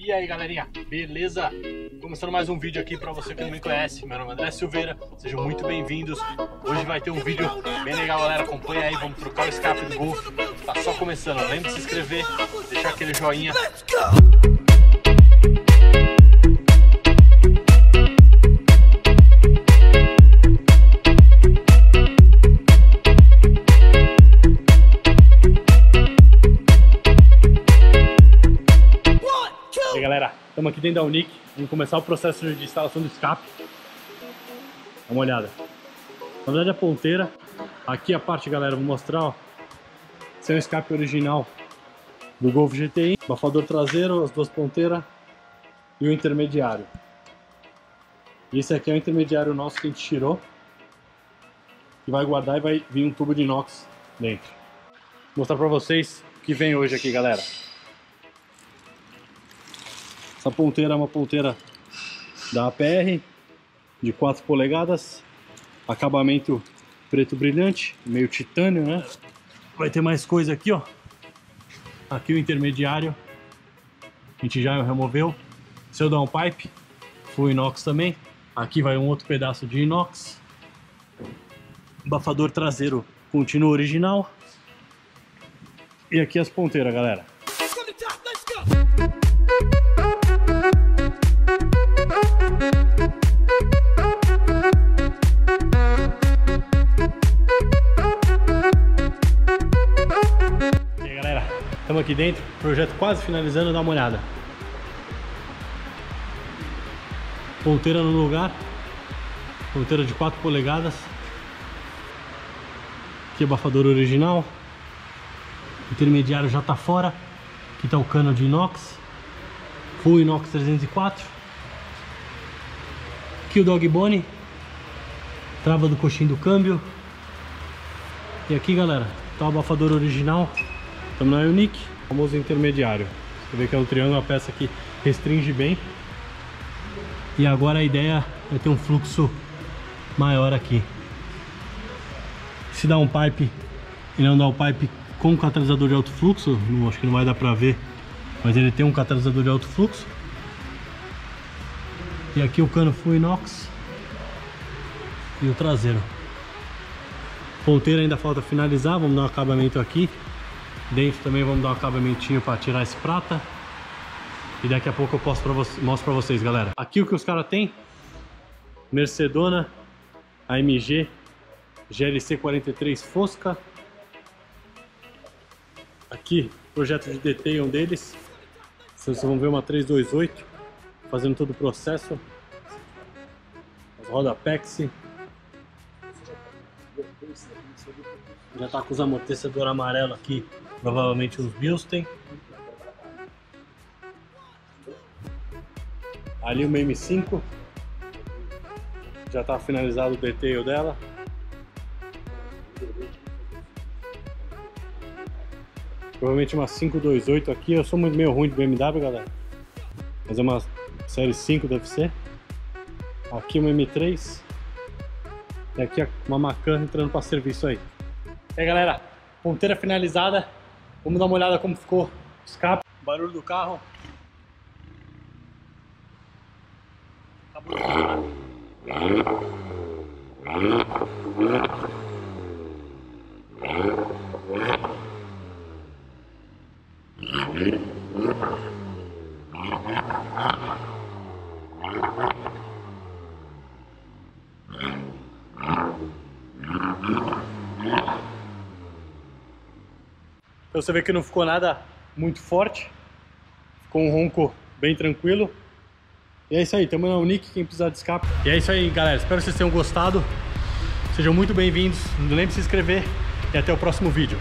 E aí galerinha, beleza? Começando mais um vídeo aqui pra você que não me conhece. Meu nome é André Silveira, sejam muito bem-vindos. Hoje vai ter um vídeo bem legal, galera. Acompanha aí, vamos trocar o escape do Golf. Tá só começando, lembre de se inscrever, deixar aquele joinha. E aí galera, estamos aqui dentro da Unic, vamos começar o processo de instalação do escape. Dá uma olhada. Na verdade a ponteira, aqui a parte galera, vou mostrar, ó. Esse é o escape original do Golf GTI, abafador traseiro, as duas ponteiras e o intermediário. E esse aqui é o intermediário nosso que a gente tirou, que vai guardar e vai vir um tubo de inox dentro. Vou mostrar pra vocês o que vem hoje aqui galera. Essa ponteira é uma ponteira da APR de 4 polegadas, acabamento preto brilhante, meio titânio, né? Vai ter mais coisa aqui, ó. Aqui o intermediário, a gente já removeu. Seu downpipe, full inox também. Aqui vai um outro pedaço de inox. Abafador traseiro continua original. E aqui as ponteiras, galera. Estamos aqui dentro, projeto quase finalizando, dá uma olhada. Ponteira no lugar, ponteira de 4 polegadas. Aqui abafador original. Intermediário já está fora. Aqui está o cano de inox. Full inox 304. Aqui o dog bone. Trava do coxinho do câmbio. E aqui galera, está o abafador original. Estamos na Unic, famoso intermediário. Você vê que é um triângulo, a peça que restringe bem. E agora a ideia é ter um fluxo maior aqui. Se dá um pipe e não dá o pipe com catalisador de alto fluxo, acho que não vai dar pra ver, mas ele tem um catalisador de alto fluxo. E aqui o cano full inox e o traseiro. Ponteira ainda falta finalizar, vamos dar um acabamento aqui. Dentro também vamos dar um acabamentinho para tirar esse prata. E daqui a pouco eu mostro pra vocês, galera. Aqui o que os caras tem: Mercedona AMG GLC 43 Fosca. Aqui projeto de detail deles. Vocês vão ver uma 328 fazendo todo o processo. As rodas Pexi. Já tá com os amortecedores amarelos aqui. Provavelmente os Bilstein. Ali uma M5. Já está finalizado o detail dela. Provavelmente uma 528 aqui. Eu sou muito meio ruim de BMW, galera. Mas é uma série 5 deve ser. Aqui uma M3. E aqui uma Macan entrando para serviço aí. E aí galera, ponteira finalizada. Vamos dar uma olhada como ficou o escape, o barulho do carro. Então você vê que não ficou nada muito forte, ficou um ronco bem tranquilo. E é isso aí, estamos na Unic, quem precisar de escape. E é isso aí galera, espero que vocês tenham gostado. Sejam muito bem-vindos, não lembre de se inscrever e até o próximo vídeo.